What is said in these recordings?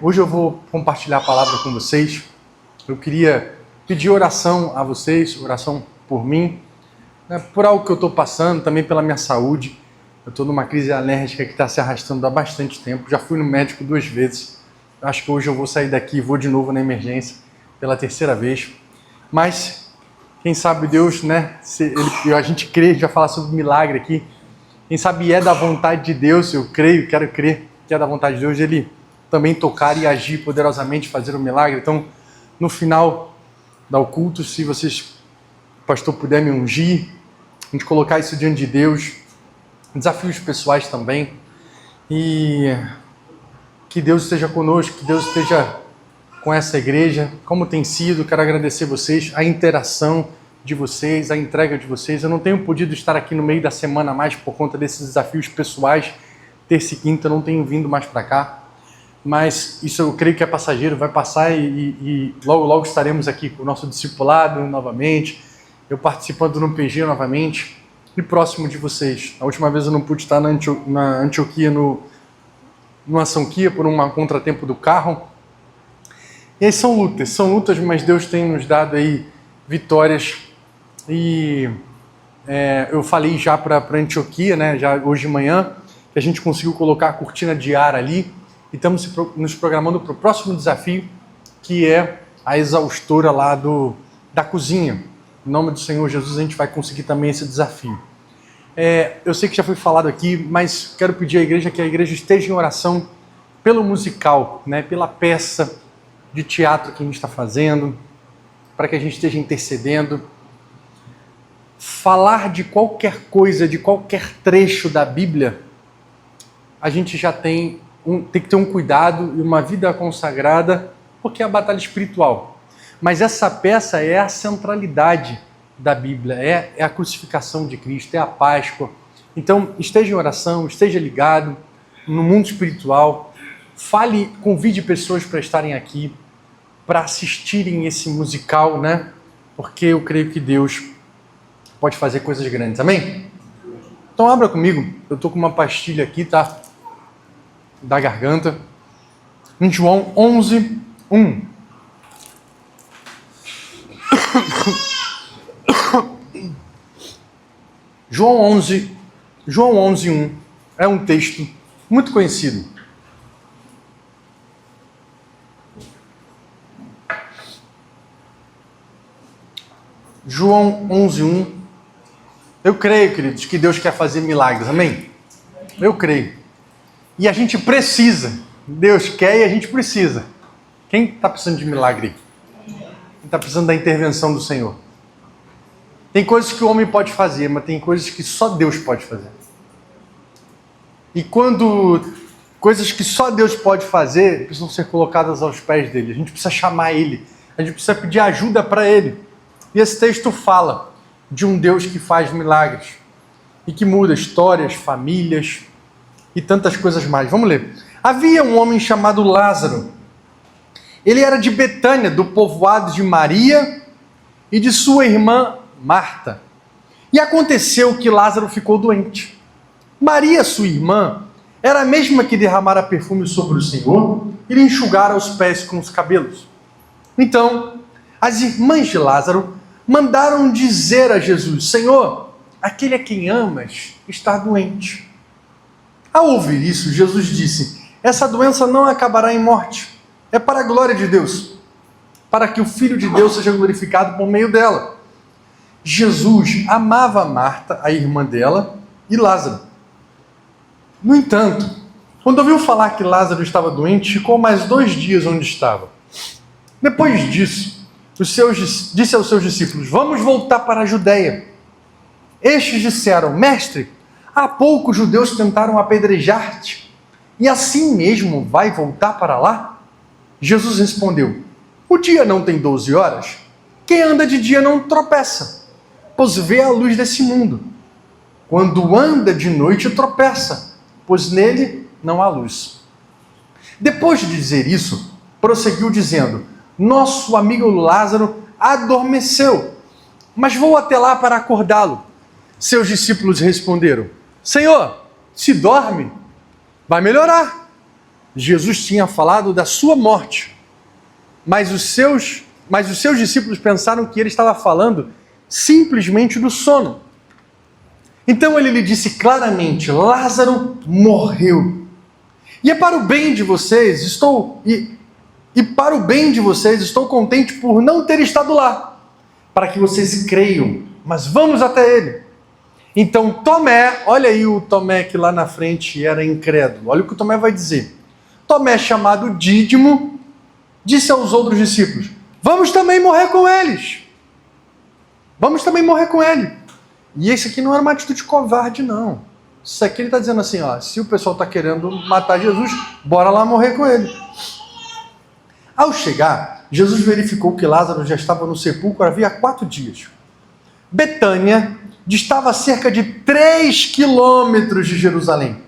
Hoje eu vou compartilhar a palavra com vocês. Eu queria pedir oração a vocês, oração por mim, né, por algo que eu estou passando, também pela minha saúde. Eu estou numa crise alérgica que está se arrastando há bastante tempo. Já fui no médico 2 vezes. Acho que hoje eu vou sair daqui e vou de novo na emergência pela 3ª vez. Mas, quem sabe Deus, né? A gente crê, já falar sobre milagre aqui. Quem sabe é da vontade de Deus, eu creio, quero crer que é da vontade de Deus, Ele também tocar e agir poderosamente, fazer um milagre. Então, no final do culto, se vocês, pastor, puder me ungir, a gente colocar isso diante de Deus, desafios pessoais também, e que Deus esteja conosco, que Deus esteja com essa igreja, como tem sido. Quero agradecer vocês, a interação de vocês, a entrega de vocês. Eu não tenho podido estar aqui no meio da semana mais por conta desses desafios pessoais. Terça e quinta eu não tenho vindo mais para cá, mas isso eu creio que é passageiro, vai passar e logo estaremos aqui com o nosso discipulado novamente, eu participando no PG novamente e próximo de vocês. A última vez eu não pude estar na Antioquia, no Açãoquia, por um contratempo do carro. E aí são lutas, mas Deus tem nos dado aí vitórias. E eu falei já para Antioquia, né, já hoje de manhã, que a gente conseguiu colocar a cortina de ar ali e estamos nos programando para o próximo desafio, que é a exaustora lá da cozinha. Em nome do Senhor Jesus a gente vai conseguir também esse desafio. Eu sei que já foi falado aqui, mas quero pedir à igreja que a igreja esteja em oração pelo musical, né, pela peça de teatro que a gente está fazendo, para que a gente esteja intercedendo. Falar de qualquer coisa, de qualquer trecho da Bíblia, a gente já tem que ter um cuidado e uma vida consagrada, porque é a batalha espiritual. Mas essa peça é a centralidade da Bíblia, é a crucificação de Cristo, é a Páscoa. Então, esteja em oração, esteja ligado no mundo espiritual, convide pessoas para estarem aqui, para assistirem esse musical, né? Porque eu creio que Deus pode fazer coisas grandes, amém? Então abra comigo, eu estou com uma pastilha aqui, tá? Da garganta, em João 11:1. João 11:1 é um texto muito conhecido. João 11:1. Eu creio, queridos, que Deus quer fazer milagres, amém? Eu creio. E a gente precisa. Deus quer e a gente precisa. Quem está precisando de milagre? Quem está precisando da intervenção do Senhor? Tem coisas que o homem pode fazer, mas tem coisas que só Deus pode fazer. E quando coisas que só Deus pode fazer precisam ser colocadas aos pés dele, a gente precisa chamar ele, a gente precisa pedir ajuda para ele. E esse texto fala de um Deus que faz milagres e que muda histórias, famílias e tantas coisas mais. Vamos ler. Havia um homem chamado Lázaro. Ele era de Betânia, do povoado de Maria e de sua irmã Marta. E aconteceu que Lázaro ficou doente. Maria, sua irmã, era a mesma que derramara perfume sobre o Senhor e lhe enxugara os pés com os cabelos. Então, as irmãs de Lázaro mandaram dizer a Jesus: Senhor, aquele a quem amas está doente. Ao ouvir isso, Jesus disse: essa doença não acabará em morte. É para a glória de Deus, para que o Filho de Deus seja glorificado por meio dela. Jesus amava Marta, a irmã dela, e Lázaro. No entanto, quando ouviu falar que Lázaro estava doente, ficou mais 2 dias onde estava. Depois disso, disse aos seus discípulos: vamos voltar para a Judeia. Estes disseram: Mestre, há pouco os judeus tentaram apedrejar-te, e assim mesmo vai voltar para lá? Jesus respondeu: o dia não tem 12 horas? Quem anda de dia não tropeça, pois vê a luz desse mundo. Quando anda de noite tropeça, pois nele não há luz. Depois de dizer isso, prosseguiu dizendo: nosso amigo Lázaro adormeceu, mas vou até lá para acordá-lo. Seus discípulos responderam: Senhor, se dorme, vai melhorar. Jesus tinha falado da sua morte, mas os seus discípulos pensaram que ele estava falando simplesmente do sono. Então ele lhe disse claramente: Lázaro morreu. E para o bem de vocês, estou contente por não ter estado lá, para que vocês creiam, mas vamos até ele. Então Tomé, olha aí o Tomé que lá na frente era incrédulo, olha o que o Tomé vai dizer. Tomé, chamado Dídimo, disse aos outros discípulos: vamos também morrer com eles. Vamos também morrer com ele. E esse aqui não era uma atitude covarde, não. Isso aqui ele está dizendo assim, ó, se o pessoal está querendo matar Jesus, bora lá morrer com ele. Ao chegar, Jesus verificou que Lázaro já estava no sepulcro havia 4 dias. Betânia distava a cerca de 3 quilômetros de Jerusalém.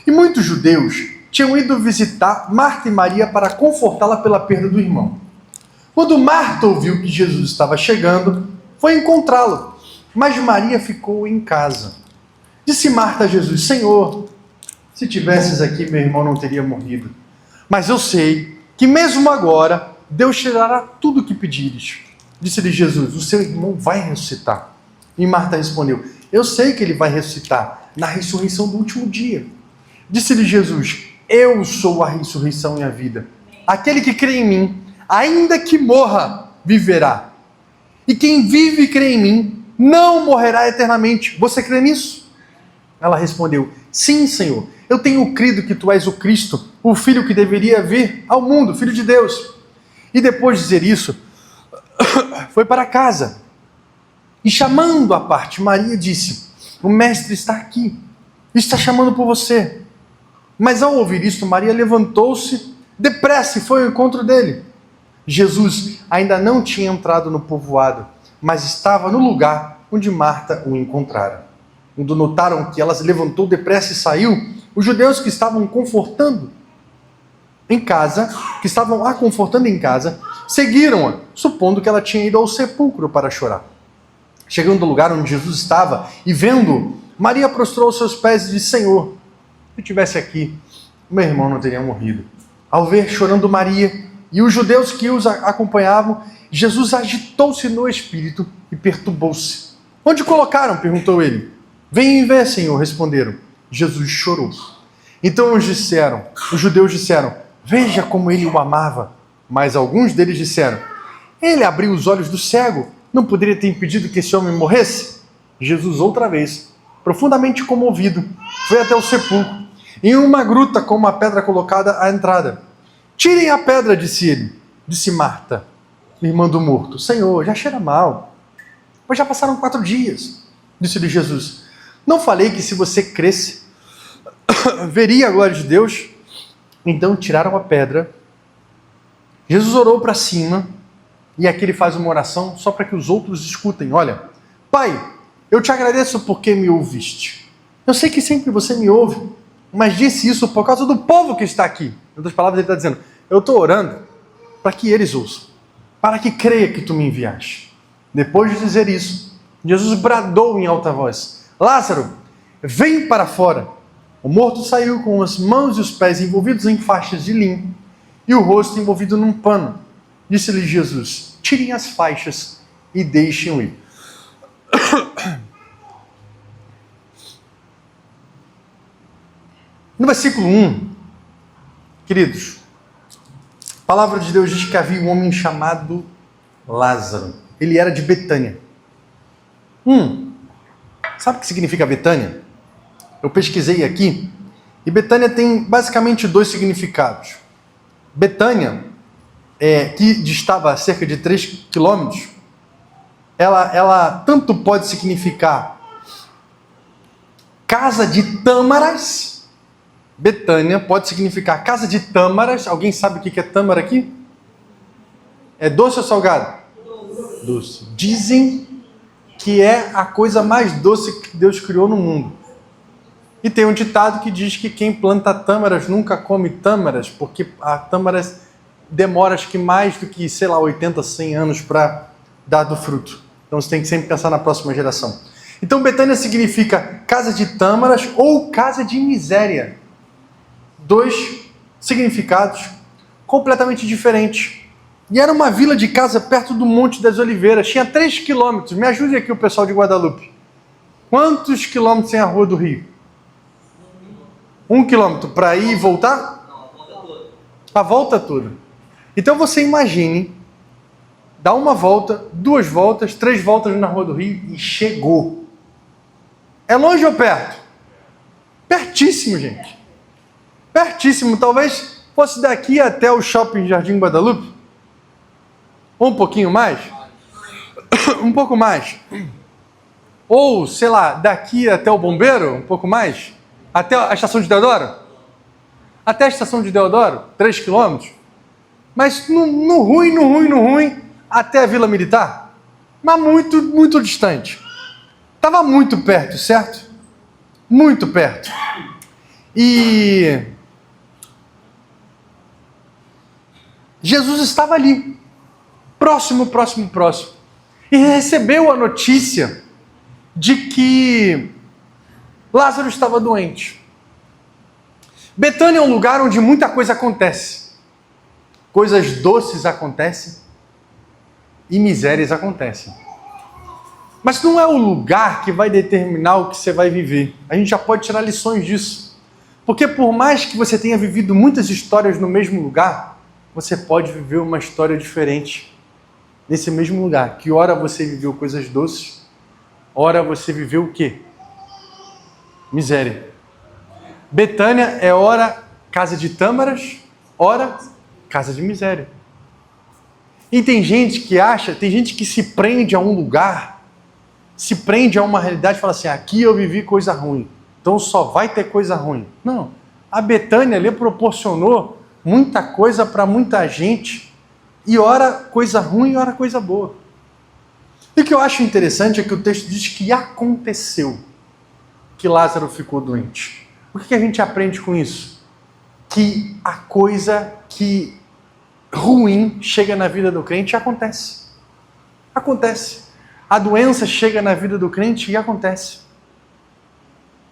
E muitos judeus tinham ido visitar Marta e Maria para confortá-la pela perda do irmão. Quando Marta ouviu que Jesus estava chegando, foi encontrá-lo, mas Maria ficou em casa. Disse Marta a Jesus: Senhor, se tivesses aqui, meu irmão não teria morrido. Mas eu sei que mesmo agora Deus te dará tudo o que pedires. Disse-lhe Jesus: o seu irmão vai ressuscitar. E Marta respondeu: eu sei que ele vai ressuscitar na ressurreição do último dia. Disse-lhe Jesus: eu sou a ressurreição e a vida. Aquele que crê em mim, ainda que morra, viverá. E quem vive e crê em mim, não morrerá eternamente. Você crê nisso? Ela respondeu: sim, Senhor. Eu tenho crido que tu és o Cristo, o Filho que deveria vir ao mundo, Filho de Deus. E depois de dizer isso, foi para casa. E chamando à parte, Maria disse: o mestre está aqui, está chamando por você. Mas ao ouvir isso, Maria levantou-se depressa e foi ao encontro dele. Jesus ainda não tinha entrado no povoado, mas estava no lugar onde Marta o encontrara. Quando notaram que ela se levantou depressa e saiu, os judeus que estavam a confortando em casa, seguiram-a, supondo que ela tinha ido ao sepulcro para chorar. Chegando ao lugar onde Jesus estava e vendo, Maria prostrou aos seus pés e disse: Senhor, se eu estivesse aqui, meu irmão não teria morrido. Ao ver chorando Maria e os judeus que os acompanhavam, Jesus agitou-se no espírito e perturbou-se. Onde colocaram? Perguntou ele. Vem ver, Senhor, responderam. Jesus chorou. Então os judeus disseram: veja como ele o amava. Mas alguns deles disseram: ele abriu os olhos do cego, não poderia ter impedido que esse homem morresse? Jesus, outra vez, profundamente comovido, foi até o sepulcro, em uma gruta com uma pedra colocada à entrada. Tirem a pedra, disse ele. Disse Marta, irmã do morto: Senhor, já cheira mal, pois já passaram 4 dias. Disse-lhe Jesus: não falei que se você cresce, veria a glória de Deus? Então tiraram a pedra. Jesus orou para cima, e aqui ele faz uma oração só para que os outros escutem. Olha, Pai, eu te agradeço porque me ouviste. Eu sei que sempre você me ouve, mas disse isso por causa do povo que está aqui. Em outras palavras, ele está dizendo: eu estou orando para que eles ouçam, para que creia que tu me enviaste. Depois de dizer isso, Jesus bradou em alta voz: Lázaro, vem para fora. O morto saiu com as mãos e os pés envolvidos em faixas de linho e o rosto envolvido num pano. Disse-lhe Jesus: tirem as faixas e deixem-o ir. No versículo 1, queridos, a palavra de Deus diz que havia um homem chamado Lázaro. Ele era de Betânia. Sabe o que significa Betânia? Eu pesquisei aqui, e Betânia tem basicamente 2 significados. Betânia, que distava a cerca de 3 quilômetros, ela tanto pode significar casa de tâmaras. Betânia pode significar casa de tâmaras. Alguém sabe o que é tâmara aqui? É doce ou salgado? Doce. Dizem que é a coisa mais doce que Deus criou no mundo. E tem um ditado que diz que quem planta tâmaras nunca come tâmaras, porque a tâmaras demora acho que mais do que, 80, 100 anos para dar do fruto. Então você tem que sempre pensar na próxima geração. Então Betânia significa casa de tâmaras ou casa de miséria. 2 significados completamente diferentes. E era uma vila de casa perto do Monte das Oliveiras. Tinha 3 quilômetros. Me ajude aqui o pessoal de Guadalupe. Quantos quilômetros tem a Rua do Rio? 1 quilômetro para ir e voltar? Não, a volta toda. A volta toda. Então você imagine, dá uma volta, 2 voltas, 3 voltas na Rua do Rio e chegou. É longe ou perto? Pertíssimo, gente. Pertíssimo. Talvez fosse daqui até o Shopping Jardim Guadalupe. Ou um pouquinho mais? Um pouco mais. Ou, sei lá, daqui até o Bombeiro, um pouco mais? Até a estação de Deodoro? Até a estação de Deodoro, 3 quilômetros. Mas no ruim, até a Vila Militar. Mas muito, muito distante. Estava muito perto, certo? Muito perto. E Jesus estava ali, próximo. E recebeu a notícia de que Lázaro estava doente. Betânia é um lugar onde muita coisa acontece. Coisas doces acontecem e misérias acontecem. Mas não é o lugar que vai determinar o que você vai viver. A gente já pode tirar lições disso. Porque por mais que você tenha vivido muitas histórias no mesmo lugar, você pode viver uma história diferente nesse mesmo lugar. Que ora você viveu coisas doces, ora você viveu o quê? Miséria. Betânia é ora casa de tâmaras, ora casa de miséria. E tem gente que se prende a um lugar, se prende a uma realidade e fala assim, aqui eu vivi coisa ruim, então só vai ter coisa ruim. Não, a Betânia ali proporcionou muita coisa para muita gente, e ora coisa ruim e ora coisa boa. E o que eu acho interessante é que o texto diz que aconteceu que Lázaro ficou doente. O que a gente aprende com isso? Que a coisa que ruim chega na vida do crente e acontece. Acontece. A doença chega na vida do crente e acontece.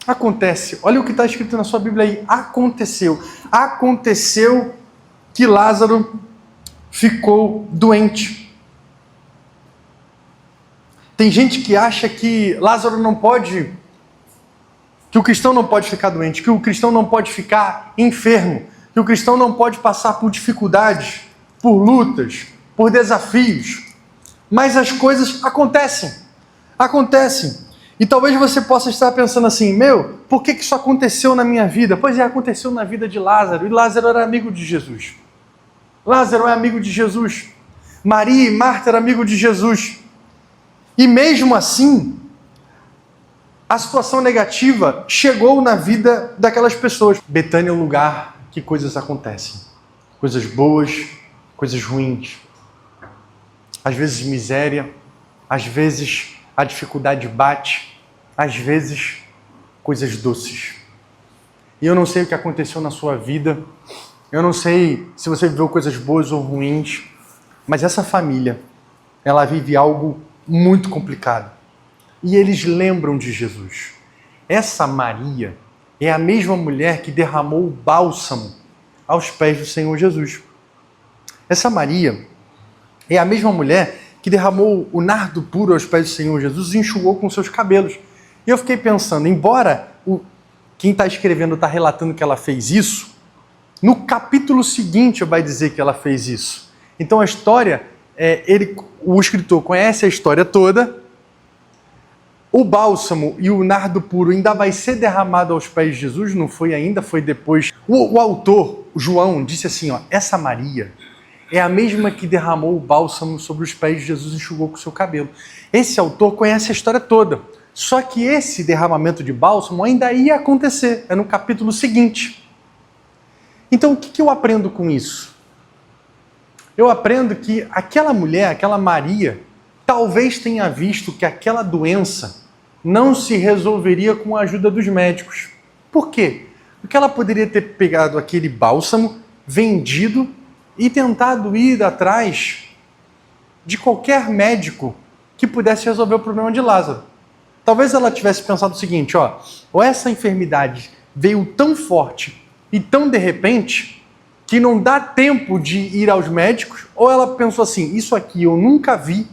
Acontece. Olha o que está escrito na sua Bíblia aí. Aconteceu. Aconteceu que Lázaro ficou doente. Tem gente que acha que Lázaro não pode, que o cristão não pode ficar doente, que o cristão não pode ficar enfermo, que o cristão não pode passar por dificuldades, por lutas, por desafios. Mas as coisas acontecem. Acontecem. E talvez você possa estar pensando assim, por que isso aconteceu na minha vida? Pois é, aconteceu na vida de Lázaro. E Lázaro era amigo de Jesus. Lázaro é amigo de Jesus. Maria e Marta eram amigos de Jesus. E mesmo assim, a situação negativa chegou na vida daquelas pessoas. Betânia é um lugar que coisas acontecem. Coisas boas, coisas ruins. Às vezes miséria, às vezes a dificuldade bate, às vezes coisas doces. E eu não sei o que aconteceu na sua vida, eu não sei se você viveu coisas boas ou ruins, mas essa família, ela vive algo muito complicado. E eles lembram de Jesus. Essa Maria é a mesma mulher que derramou o bálsamo aos pés do Senhor Jesus. Essa Maria é a mesma mulher que derramou o nardo puro aos pés do Senhor Jesus e enxugou com seus cabelos. E eu fiquei pensando, embora quem está escrevendo está relatando que ela fez isso, no capítulo seguinte vai dizer que ela fez isso. Então a história, o escritor conhece a história toda, o bálsamo e o nardo puro ainda vai ser derramado aos pés de Jesus, não foi ainda, foi depois. O autor, João, disse assim, essa Maria é a mesma que derramou o bálsamo sobre os pés de Jesus e enxugou com o seu cabelo. Esse autor conhece a história toda. Só que esse derramamento de bálsamo ainda ia acontecer. É no capítulo seguinte. Então, o que eu aprendo com isso? Eu aprendo que aquela mulher, aquela Maria, talvez tenha visto que aquela doença não se resolveria com a ajuda dos médicos. Por quê? Porque ela poderia ter pegado aquele bálsamo, vendido e tentado ir atrás de qualquer médico que pudesse resolver o problema de Lázaro. Talvez ela tivesse pensado o seguinte, ou essa enfermidade veio tão forte e tão de repente que não dá tempo de ir aos médicos, ou ela pensou assim, isso aqui eu nunca vi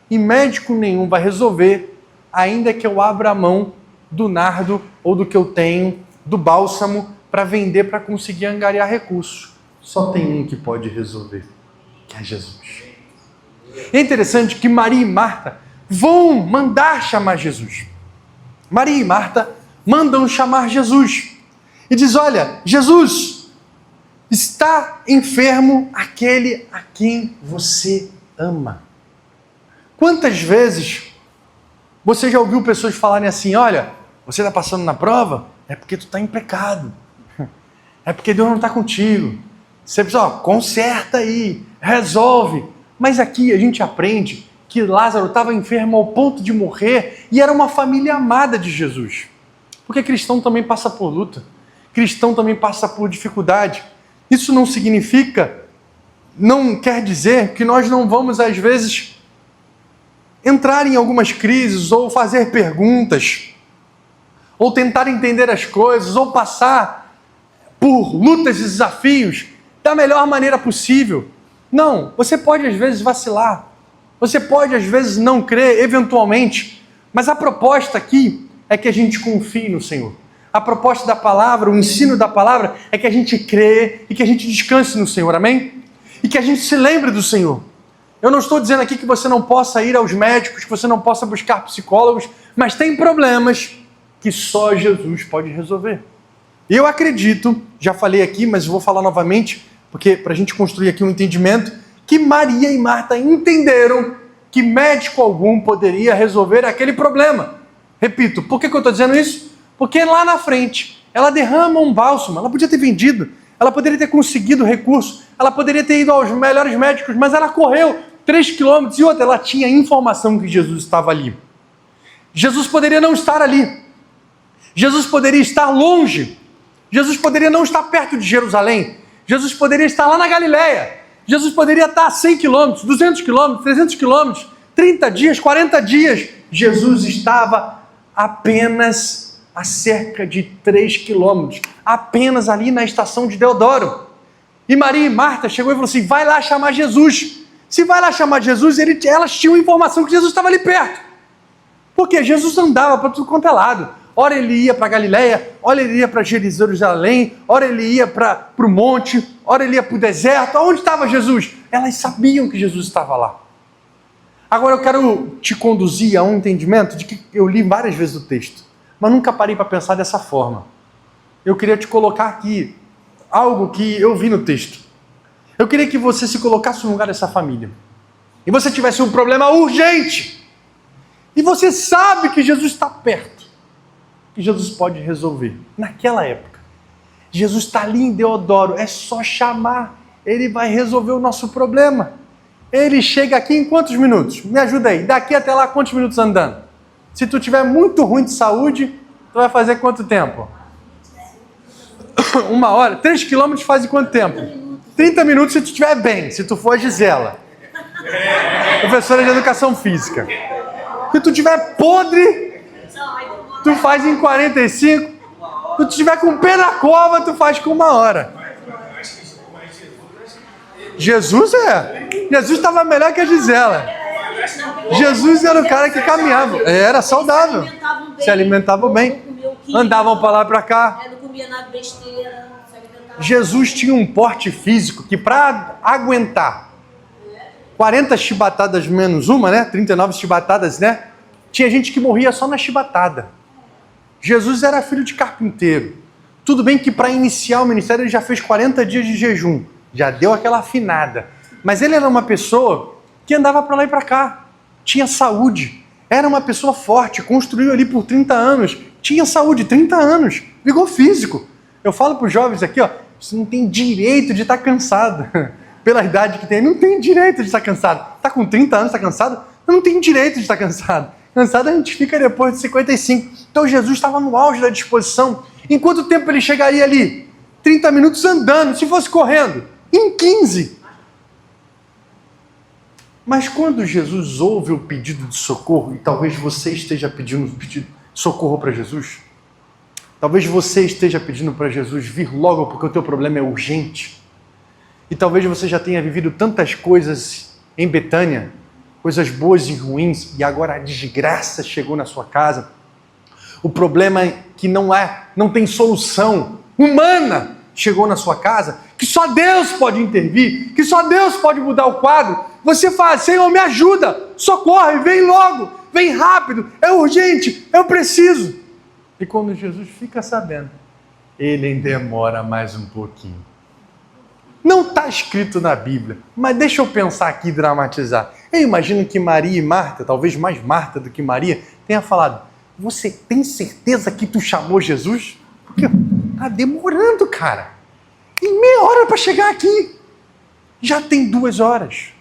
e médico nenhum vai resolver, ainda que eu abra a mão do nardo ou do que eu tenho, do bálsamo, para vender, para conseguir angariar recursos. Só tem um que pode resolver, que é Jesus. É interessante que Maria e Marta vão mandar chamar Jesus. Maria e Marta mandam chamar Jesus. E diz, olha, Jesus, está enfermo aquele a quem você ama. Quantas vezes você já ouviu pessoas falarem assim, olha, você está passando na prova? É porque tu está em pecado. É porque Deus não está contigo. Você precisa, conserta aí, resolve. Mas aqui a gente aprende que Lázaro estava enfermo ao ponto de morrer e era uma família amada de Jesus. Porque cristão também passa por luta. Cristão também passa por dificuldade. Isso não significa, não quer dizer que nós não vamos, às vezes, entrar em algumas crises ou fazer perguntas, ou tentar entender as coisas, ou passar por lutas e desafios da melhor maneira possível. Não, você pode às vezes vacilar, você pode às vezes não crer, eventualmente, mas a proposta aqui é que a gente confie no Senhor. A proposta da palavra, o ensino da palavra é que a gente crê e que a gente descanse no Senhor, amém? E que a gente se lembre do Senhor. Eu não estou dizendo aqui que você não possa ir aos médicos, que você não possa buscar psicólogos, mas tem problemas que só Jesus pode resolver. E eu acredito, já falei aqui, mas vou falar novamente, porque para a gente construir aqui um entendimento, que Maria e Marta entenderam que médico algum poderia resolver aquele problema. Repito, por que eu estou dizendo isso? Porque lá na frente, ela derrama um bálsamo, ela podia ter vendido, ela poderia ter conseguido recurso, ela poderia ter ido aos melhores médicos, mas ela correu 3 quilômetros e outra, ela tinha informação que Jesus estava ali. Jesus poderia não estar ali. Jesus poderia estar longe. Jesus poderia não estar perto de Jerusalém. Jesus poderia estar lá na Galileia. Jesus poderia estar a 100 quilômetros, 200 quilômetros, 300 quilômetros, 30 dias, 40 dias. Jesus estava apenas a cerca de 3 quilômetros, apenas ali na estação de Deodoro. E Maria e Marta chegou e falou assim, vai lá chamar Jesus. Se vai lá chamar Jesus, elas tinham informação que Jesus estava ali perto. Porque Jesus andava para tudo quanto é lado. Ora ele ia para Galileia, ora ele ia para Jerusalém, ora ele ia para o monte, ora ele ia para o deserto. Aonde estava Jesus? Elas sabiam que Jesus estava lá. Agora eu quero te conduzir a um entendimento de que eu li várias vezes o texto, mas nunca parei para pensar dessa forma. Eu queria te colocar aqui algo que eu vi no texto. Eu queria que você se colocasse no lugar dessa família. E você tivesse um problema urgente. E você sabe que Jesus está perto. Que Jesus pode resolver. Naquela época. Jesus está ali em Deodoro. É só chamar. Ele vai resolver o nosso problema. Ele chega aqui em quantos minutos? Me ajuda aí. Daqui até lá, quantos minutos andando? Se tu tiver muito ruim de saúde, tu vai fazer quanto tempo? 1 hora. 3 quilômetros faz em quanto tempo? 30 minutos se tu estiver bem. Se tu for a Gisela. Professora de Educação Física. Se tu estiver podre, tu faz em 45. Se tu estiver com o pé na cova, tu faz com 1 hora. Jesus estava melhor que a Gisela. Jesus era o cara que caminhava. Era saudável. Se alimentavam bem. Andavam para lá e para cá. Não comia nada besteira. Jesus tinha um porte físico que para aguentar 40 chibatadas menos uma, né? 39 chibatadas, né? Tinha gente que morria só na chibatada. Jesus era filho de carpinteiro. Tudo bem que para iniciar o ministério ele já fez 40 dias de jejum. Já deu aquela afinada. Mas ele era uma pessoa que andava para lá e para cá. Tinha saúde. Era uma pessoa forte. Construiu ali por 30 anos. Tinha saúde, 30 anos. Vigor físico. Eu falo para os jovens aqui, ó, você não tem direito de estar cansado. Pela idade que tem, não tem direito de estar cansado. Está com 30 anos, está cansado? Não tem direito de estar cansado. Cansado a gente fica depois de 55. Então Jesus estava no auge da disposição. Em quanto tempo ele chegaria ali? 30 minutos andando. Se fosse correndo, em 15. Mas quando Jesus ouve o pedido de socorro, e talvez você esteja pedindo socorro para Jesus, talvez você esteja pedindo para Jesus vir logo porque o teu problema é urgente. E talvez você já tenha vivido tantas coisas em Betânia, coisas boas e ruins, e agora a desgraça chegou na sua casa. O problema é que não tem solução humana chegou na sua casa, que só Deus pode intervir, que só Deus pode mudar o quadro. Você fala, Senhor, me ajuda, socorre, vem logo, vem rápido, é urgente, eu preciso. E quando Jesus fica sabendo, ele demora mais um pouquinho. Não está escrito na Bíblia, mas deixa eu pensar aqui e dramatizar. Eu imagino que Maria e Marta, talvez mais Marta do que Maria, tenha falado, você tem certeza que tu chamou Jesus? Porque tá demorando, cara. Tem meia hora para chegar aqui. Já tem 2 horas.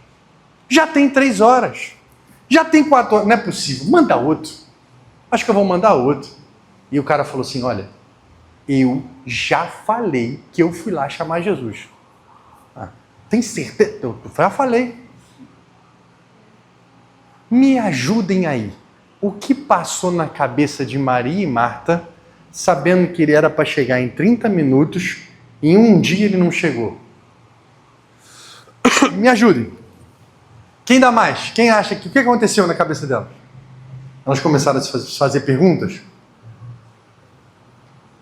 Já tem 3 horas. Já tem 4 horas. Não é possível. Manda outro. Acho que eu vou mandar outro. E o cara falou assim, olha, eu já falei que eu fui lá chamar Jesus. Tem certeza? Eu já falei. Me ajudem aí. O que passou na cabeça de Maria e Marta, sabendo que ele era para chegar em 30 minutos, e em um dia ele não chegou? Me ajudem. Quem dá mais? Quem acha que... O que aconteceu na cabeça delas? Elas começaram a se fazer perguntas.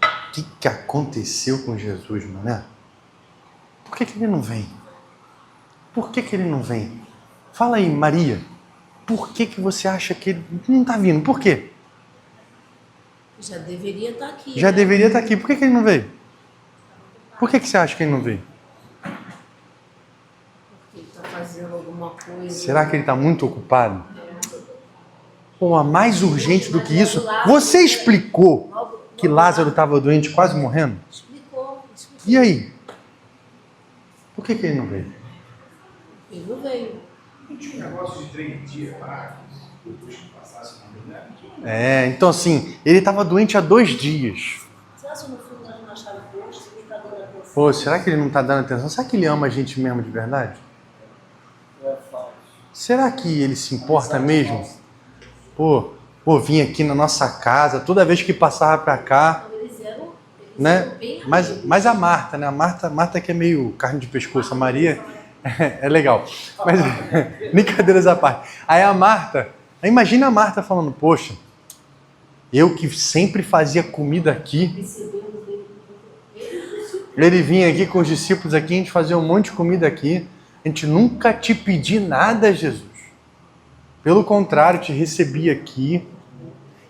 O que aconteceu com Jesus, mané? Por que ele não vem? Por que ele não vem? Fala aí, Maria. Por que você acha que ele não está vindo? Por quê? Já deveria estar aqui. Já deveria estar aqui. Por que ele não veio? Por que você acha que ele não veio? Porque ele está fazendo alguma coisa. Será que ele está muito ocupado? Ou a mais urgente do que isso? Você explicou que Lázaro estava doente, quase morrendo? Explicou. E aí? Por que ele não veio? Ele não veio. Não tinha um negócio de 3 dias lá, depois que passasse na verdade? Então assim, ele estava doente há 2 dias. Será que no fundo nós não achamos posto? Ele está dando atenção? Pô, será que ele não está dando atenção? Será que ele ama a gente mesmo de verdade? Será que ele se importa mesmo? Pô, vim aqui na nossa casa, toda vez que passava para cá, Eles eram né? bem Mas a Marta, né? A Marta que é meio carne de pescoço, a Maria é legal. Mas brincadeiras à parte. Aí a Marta, imagina a Marta falando, poxa, eu que sempre fazia comida aqui, ele vinha aqui com os discípulos aqui, a gente fazia um monte de comida aqui, a gente nunca te pedi nada, Jesus. Pelo contrário, te recebi aqui,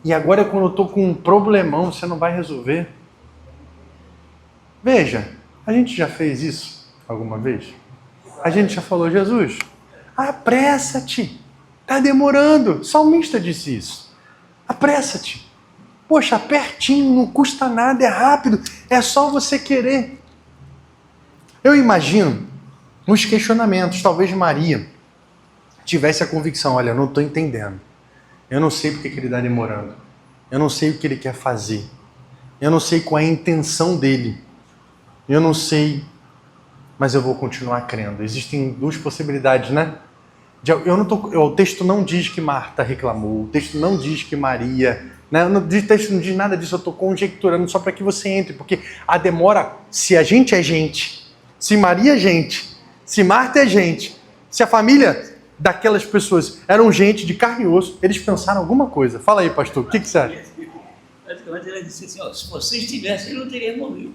e agora quando eu estou com um problemão, você não vai resolver? Veja, a gente já fez isso alguma vez? A gente já falou, Jesus, apressa-te, está demorando. O salmista disse isso. Apressa-te. Poxa, pertinho, não custa nada, é rápido, é só você querer. Eu imagino os questionamentos. Talvez Maria tivesse a convicção, olha, eu não estou entendendo. Eu não sei porque que ele está demorando. Eu não sei o que ele quer fazer. Eu não sei qual é a intenção dele. Eu não sei, mas eu vou continuar crendo. Existem 2 possibilidades, né? O texto não diz que Marta reclamou, o texto não diz que Maria... Né? O texto não diz nada disso, eu estou conjecturando só para que você entre, porque a demora, se a gente é gente, se Maria é gente, se Marta é gente, se a família daquelas pessoas eram gente de carne e osso, eles pensaram alguma coisa. Fala aí, pastor, o que você acha? Praticamente ela disse assim, ó, se vocês tivessem, eu não teria morrido.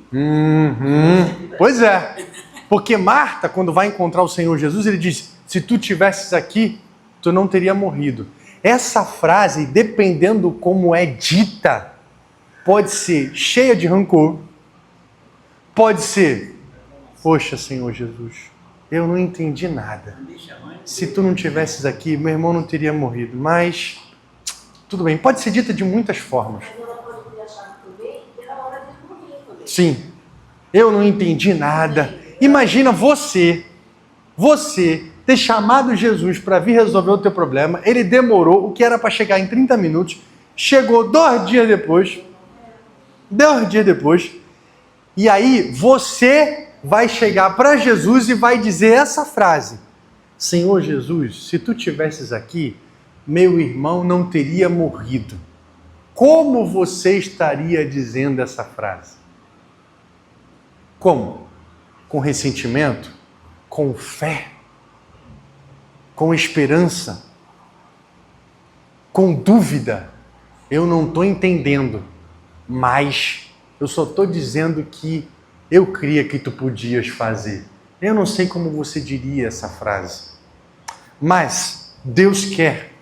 Pois é, porque Marta, quando vai encontrar o Senhor Jesus, ele diz, se tu tivesses aqui, tu não teria morrido. Essa frase, dependendo como é dita, pode ser cheia de rancor, pode ser, poxa, Senhor Jesus, eu não entendi nada. Se tu não tivesses aqui, meu irmão não teria morrido. Mas, tudo bem, pode ser dita de muitas formas. Sim, eu não entendi nada. Imagina você ter chamado Jesus para vir resolver o teu problema, ele demorou, o que era para chegar em 30 minutos, chegou 2 dias depois, e aí você vai chegar para Jesus e vai dizer essa frase, Senhor Jesus, se tu tivesses aqui, meu irmão não teria morrido. Como você estaria dizendo essa frase? Como? Com ressentimento? com fé, com esperança, com dúvida. Eu não estou entendendo, mas eu só estou dizendo que eu cria que tu podias fazer. Eu não sei como você diria essa frase, mas Deus quer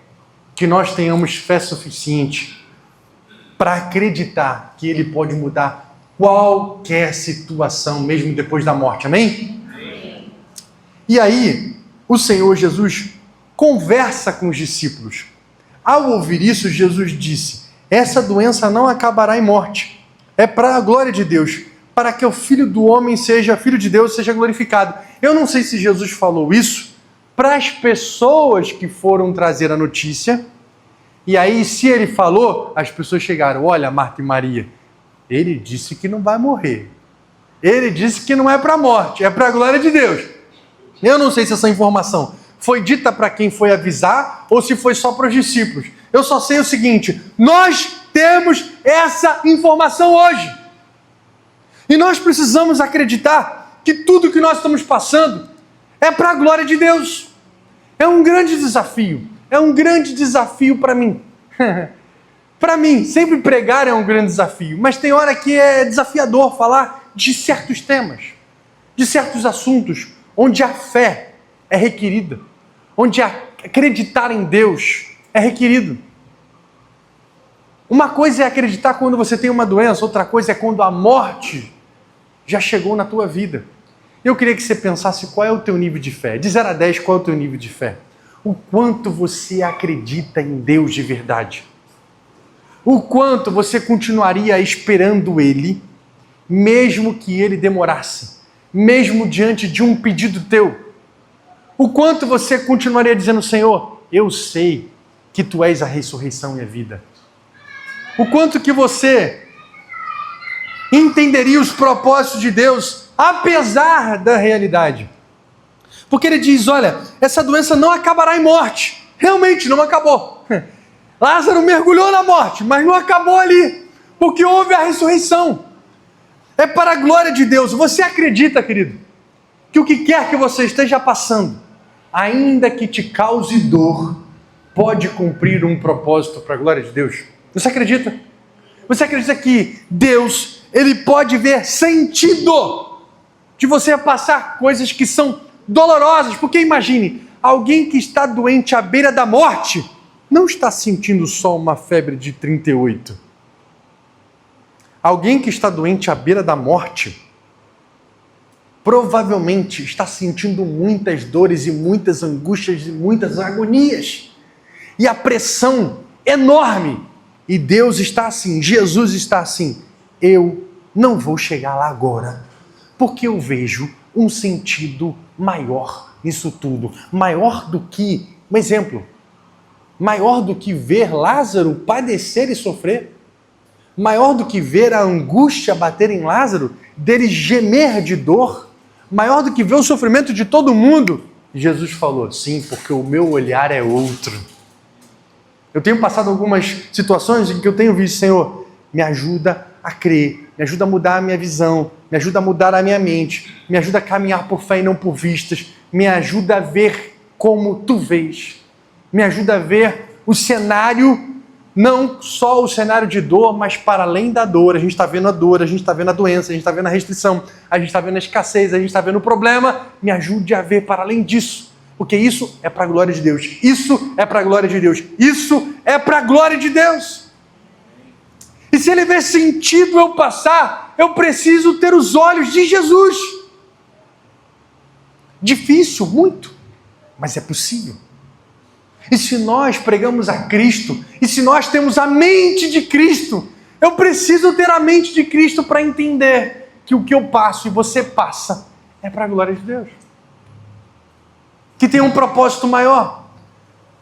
que nós tenhamos fé suficiente para acreditar que Ele pode mudar qualquer situação, mesmo depois da morte. Amém? Amém. E aí, o Senhor Jesus conversa com os discípulos. Ao ouvir isso, Jesus disse: essa doença não acabará em morte. É para a glória de Deus, para que o Filho do Homem seja, Filho de Deus, seja glorificado. Eu não sei se Jesus falou isso para as pessoas que foram trazer a notícia. E aí, se ele falou, as pessoas chegaram: olha, Marta e Maria, ele disse que não vai morrer. Ele disse que não é para a morte, é para a glória de Deus. Eu não sei se essa informação foi dita para quem foi avisar ou se foi só para os discípulos. Eu só sei o seguinte: nós temos essa informação hoje. E nós precisamos acreditar que tudo que nós estamos passando é para a glória de Deus. É um grande desafio. É um grande desafio para mim. Para mim, sempre pregar é um grande desafio. Mas tem hora que é desafiador falar de certos temas, de certos assuntos, onde a fé é requerida, onde acreditar em Deus é requerido. Uma coisa é acreditar quando você tem uma doença, outra coisa é quando a morte já chegou na tua vida. Eu queria que você pensasse qual é o teu nível de fé. De 0 a 10, qual é o teu nível de fé? O quanto você acredita em Deus de verdade? O quanto você continuaria esperando Ele, mesmo que Ele demorasse, mesmo diante de um pedido teu? O quanto você continuaria dizendo: Senhor, eu sei que Tu és a ressurreição e a vida? O quanto que você entenderia os propósitos de Deus, apesar da realidade? Porque Ele diz: olha, essa doença não acabará em morte. Realmente não acabou. Lázaro mergulhou na morte, mas não acabou ali, porque houve a ressurreição. É para a glória de Deus. Você acredita, querido, que o que quer que você esteja passando, ainda que te cause dor, pode cumprir um propósito para a glória de Deus? Você acredita? Você acredita que Deus, Ele pode ver sentido de você passar coisas que são dolorosas? Porque imagine, alguém que está doente à beira da morte, não está sentindo só uma febre de 38. Alguém que está doente à beira da morte, provavelmente está sentindo muitas dores e muitas angústias e muitas agonias. E a pressão enorme. E Deus está assim, Jesus está assim: eu não vou chegar lá agora, porque eu vejo um sentido maior nisso tudo. Maior do que, um exemplo, maior do que ver Lázaro padecer e sofrer, maior do que ver a angústia bater em Lázaro, dele gemer de dor, maior do que ver o sofrimento de todo mundo. Jesus falou: sim, porque o meu olhar é outro. Eu tenho passado algumas situações em que eu tenho visto: Senhor, me ajuda a crer, me ajuda a mudar a minha visão, me ajuda a mudar a minha mente, me ajuda a caminhar por fé e não por vistas, me ajuda a ver como Tu vês, me ajuda a ver o cenário, não só o cenário de dor, mas para além da dor. A gente está vendo a dor, a gente está vendo a doença, a gente está vendo a restrição, a gente está vendo a escassez, a gente está vendo o problema. Me ajude a ver para além disso, porque isso é para a glória de Deus. Isso é para a glória de Deus. Isso é para a glória de Deus. E se Ele vê sentido eu passar, eu preciso ter os olhos de Jesus. Difícil, muito, mas é possível. E se nós pregamos a Cristo, e se nós temos a mente de Cristo, eu preciso ter a mente de Cristo para entender que o que eu passo e você passa é para a glória de Deus. Que tem um propósito maior,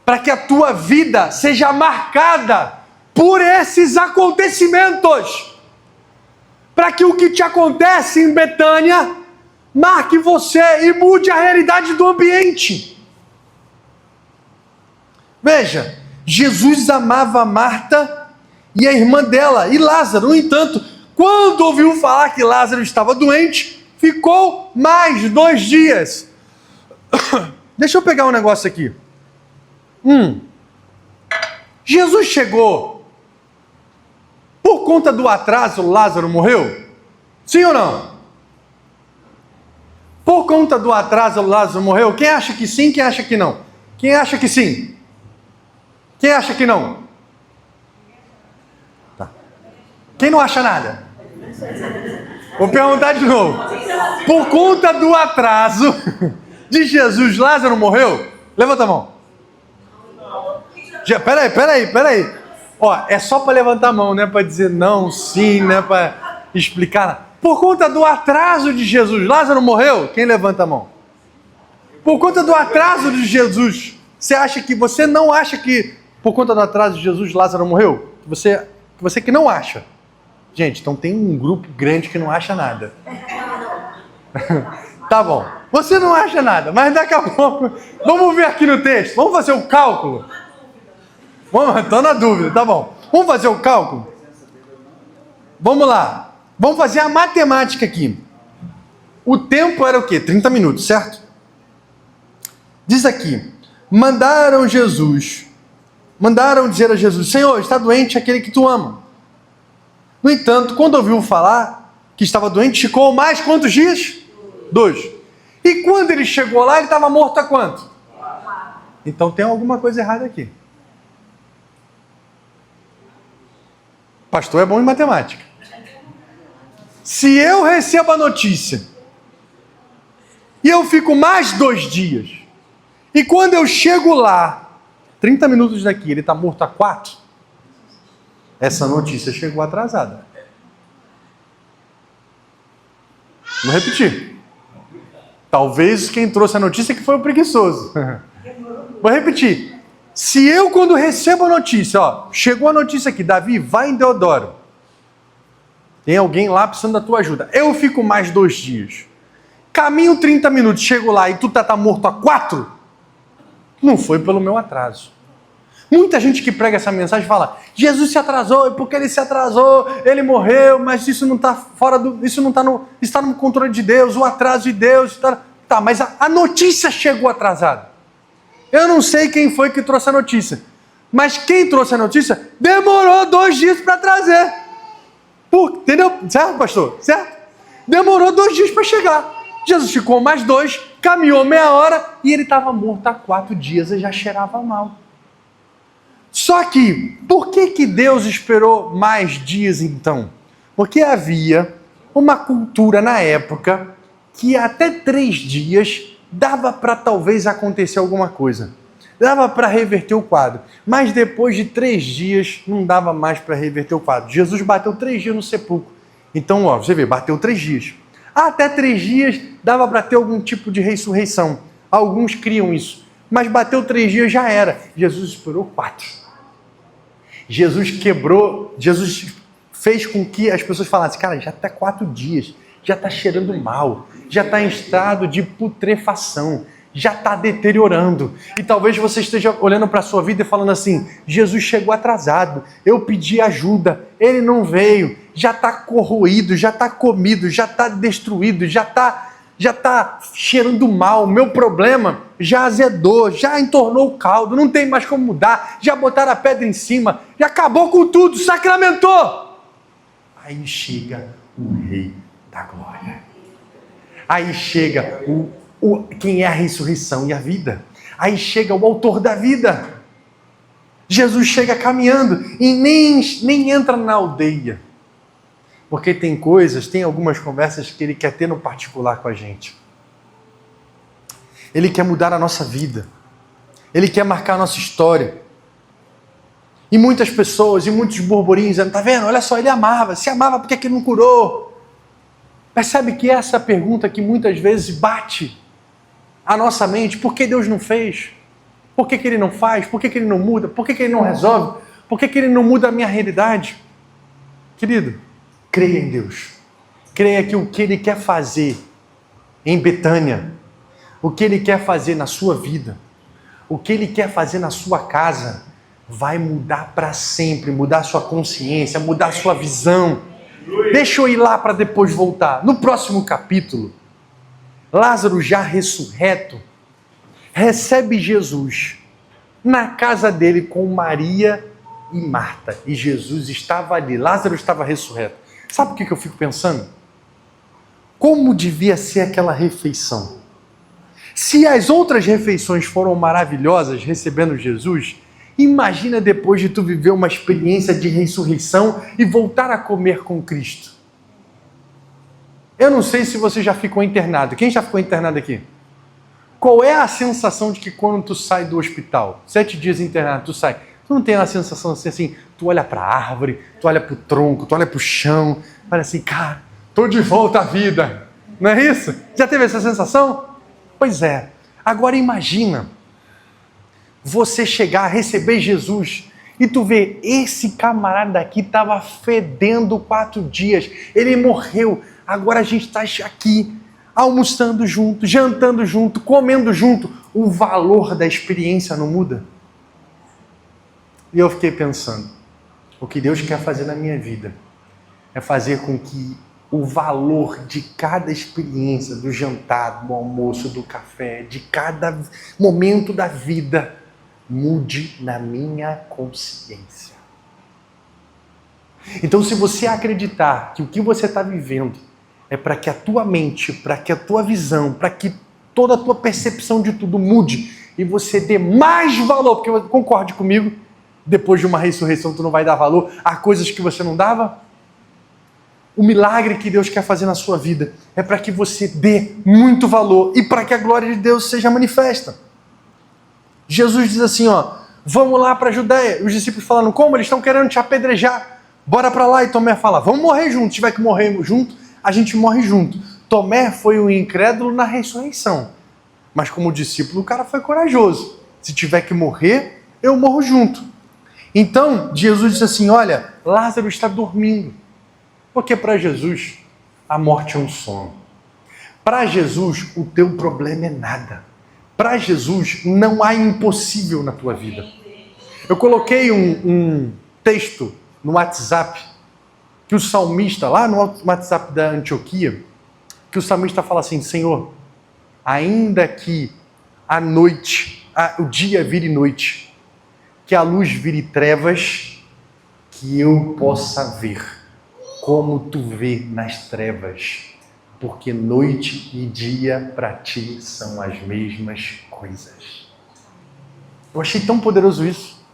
para que a tua vida seja marcada por esses acontecimentos, para que o que te acontece em Betânia marque você e mude a realidade do ambiente. Veja, Jesus amava Marta e a irmã dela e Lázaro. No entanto, quando ouviu falar que Lázaro estava doente, ficou mais 2 dias. Deixa eu pegar um negócio aqui. Jesus chegou por conta do atraso, Lázaro morreu? Sim ou não? Por conta do atraso, Lázaro morreu? Quem acha que sim, quem acha que não? Quem acha que sim? Quem acha que não? Tá. Quem não acha nada? Vou perguntar de novo. Por conta do atraso de Jesus, Lázaro morreu? Levanta a mão. Peraí. Ó, é só para levantar a mão, não é para dizer não, sim, não é para explicar. Por conta do atraso de Jesus, Lázaro morreu? Quem levanta a mão? Por conta do atraso de Jesus, você não acha que por conta do atraso de Jesus, Lázaro morreu? Você que não acha. Gente, então tem um grupo grande que não acha nada. Tá bom. Você não acha nada, mas daqui a pouco, vamos ver aqui no texto, vamos fazer o cálculo. Estou na dúvida, tá bom. Vamos fazer o cálculo? Vamos lá. Vamos fazer a matemática aqui. O tempo era o quê? 30 minutos, certo? Diz aqui, mandaram dizer a Jesus, Senhor, está doente aquele que tu ama. No entanto, quando ouviu falar que estava doente, ficou mais quantos dias? 2. E quando ele chegou lá, ele estava morto há quanto? Então tem alguma coisa errada aqui. Pastor é bom em matemática. Se eu recebo a notícia e eu fico mais 2 dias, e quando eu chego lá, 30 minutos daqui, ele está morto há 4, essa notícia chegou atrasada. Vou repetir. Talvez quem trouxe a notícia que foi o preguiçoso. Vou repetir. Se eu, quando recebo a notícia, chegou a notícia aqui, Davi, vai em Deodoro. Tem alguém lá precisando da tua ajuda. Eu fico mais 2 dias. Caminho 30 minutos, chego lá e tu tá morto há 4? Não foi pelo meu atraso. Muita gente que prega essa mensagem fala, Jesus se atrasou, e porque ele se atrasou, ele morreu, mas isso não está fora do. Isso não está no controle de Deus, o atraso de Deus. Tá, mas a notícia chegou atrasada. Eu não sei quem foi que trouxe a notícia. Mas quem trouxe a notícia demorou 2 dias para trazer. Entendeu? Certo, pastor? Certo? Demorou 2 dias para chegar. Jesus ficou mais 2, caminhou meia hora e ele estava morto há 4 dias e já cheirava mal. Só que, por que Deus esperou mais dias então? Porque havia uma cultura na época que até 3 dias dava para talvez acontecer alguma coisa. Dava para reverter o quadro. Mas depois de 3 dias não dava mais para reverter o quadro. Jesus bateu 3 dias no sepulcro. Então, você vê, bateu 3 dias. Até 3 dias dava para ter algum tipo de ressurreição. Alguns criam isso. Mas bateu 3 dias, já era. Jesus esperou 4. Jesus fez com que as pessoas falassem, cara, já está 4 dias, já está cheirando mal, já está em estado de putrefação, já está deteriorando. E talvez você esteja olhando para a sua vida e falando assim, Jesus chegou atrasado, eu pedi ajuda, ele não veio, já está corroído, já está comido, já está destruído, já está cheirando mal, meu problema já azedou, já entornou o caldo, não tem mais como mudar, já botaram a pedra em cima, já acabou com tudo, sacramentou. Aí chega o Rei da Glória. Aí chega quem é a ressurreição e a vida. Aí chega o autor da vida. Jesus chega caminhando e nem entra na aldeia. Porque tem algumas conversas que ele quer ter no particular com a gente. Ele quer mudar a nossa vida. Ele quer marcar a nossa história. E muitas pessoas, e muitos burburinhos, dizendo, tá vendo? Olha só, ele amava. Se amava, por que ele não curou? Percebe que essa pergunta que muitas vezes bate a nossa mente, por que Deus não fez? Por que ele não faz? Por que ele não muda? Por que ele não resolve? Por que ele não muda a minha realidade? Querido, creia em Deus. Creia que o que ele quer fazer em Betânia, o que ele quer fazer na sua vida, o que ele quer fazer na sua casa, vai mudar para sempre, mudar a sua consciência, mudar a sua visão. Deixa eu ir lá para depois voltar. No próximo capítulo, Lázaro já ressurreto, recebe Jesus na casa dele com Maria e Marta. E Jesus estava ali, Lázaro estava ressurreto. Sabe o que eu fico pensando? Como devia ser aquela refeição? Se as outras refeições foram maravilhosas recebendo Jesus, imagina depois de tu viver uma experiência de ressurreição e voltar a comer com Cristo. Eu não sei se você já ficou internado. Quem já ficou internado aqui? Qual é a sensação de que quando tu sai do hospital, 7 dias internado, tu sai, tu não tem a sensação assim, tu olha para a árvore, tu olha para o tronco, tu olha para o chão, parece assim, cara, tô de volta à vida. Não é isso? Já teve essa sensação? Pois é. Agora imagina você chegar a receber Jesus e tu vê, esse camarada aqui estava fedendo 4 dias, ele morreu, agora a gente está aqui, almoçando junto, jantando junto, comendo junto, o valor da experiência não muda? E eu fiquei pensando, o que Deus quer fazer na minha vida é fazer com que o valor de cada experiência, do jantar, do almoço, do café, de cada momento da vida, mude na minha consciência. Então, se você acreditar que o que você está vivendo é para que a tua mente, para que a tua visão, para que toda a tua percepção de tudo mude e você dê mais valor, porque concorde comigo, depois de uma ressurreição tu não vai dar valor a coisas que você não dava? O milagre que Deus quer fazer na sua vida é para que você dê muito valor e para que a glória de Deus seja manifesta. Jesus diz assim, vamos lá para a Judéia. Os discípulos falando, como? Eles estão querendo te apedrejar. Bora para lá. E Tomé fala, vamos morrer junto. Se tiver que morrer junto, a gente morre junto. Tomé foi um incrédulo na ressurreição. Mas como discípulo, o cara foi corajoso. Se tiver que morrer, eu morro junto. Então, Jesus disse assim, olha, Lázaro está dormindo. Porque para Jesus, a morte é um sono. Para Jesus, o teu problema é nada. Para Jesus, não há impossível na tua vida. Eu coloquei um texto no WhatsApp, que o salmista, lá no WhatsApp da Antioquia, que o salmista fala assim, Senhor, ainda que a noite, o dia vire noite, que a luz vire trevas, que eu possa ver como tu vê nas trevas, porque noite e dia para ti são as mesmas coisas. Eu achei tão poderoso isso.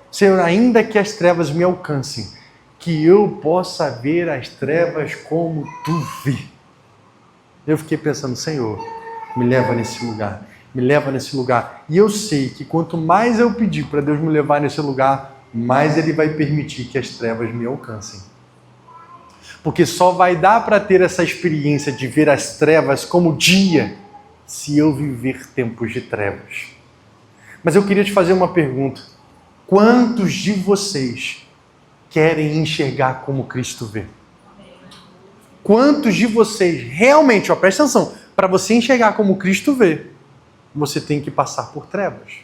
Senhor, ainda que as trevas me alcancem, que eu possa ver as trevas como tu vê. Eu fiquei pensando, Senhor, me leva nesse lugar, me leva nesse lugar. E eu sei que quanto mais eu pedir para Deus me levar nesse lugar, mais Ele vai permitir que as trevas me alcancem. Porque só vai dar para ter essa experiência de ver as trevas como dia, se eu viver tempos de trevas. Mas eu queria te fazer uma pergunta. Quantos de vocês querem enxergar como Cristo vê? Quantos de vocês realmente, presta atenção, para você enxergar como Cristo vê, você tem que passar por trevas.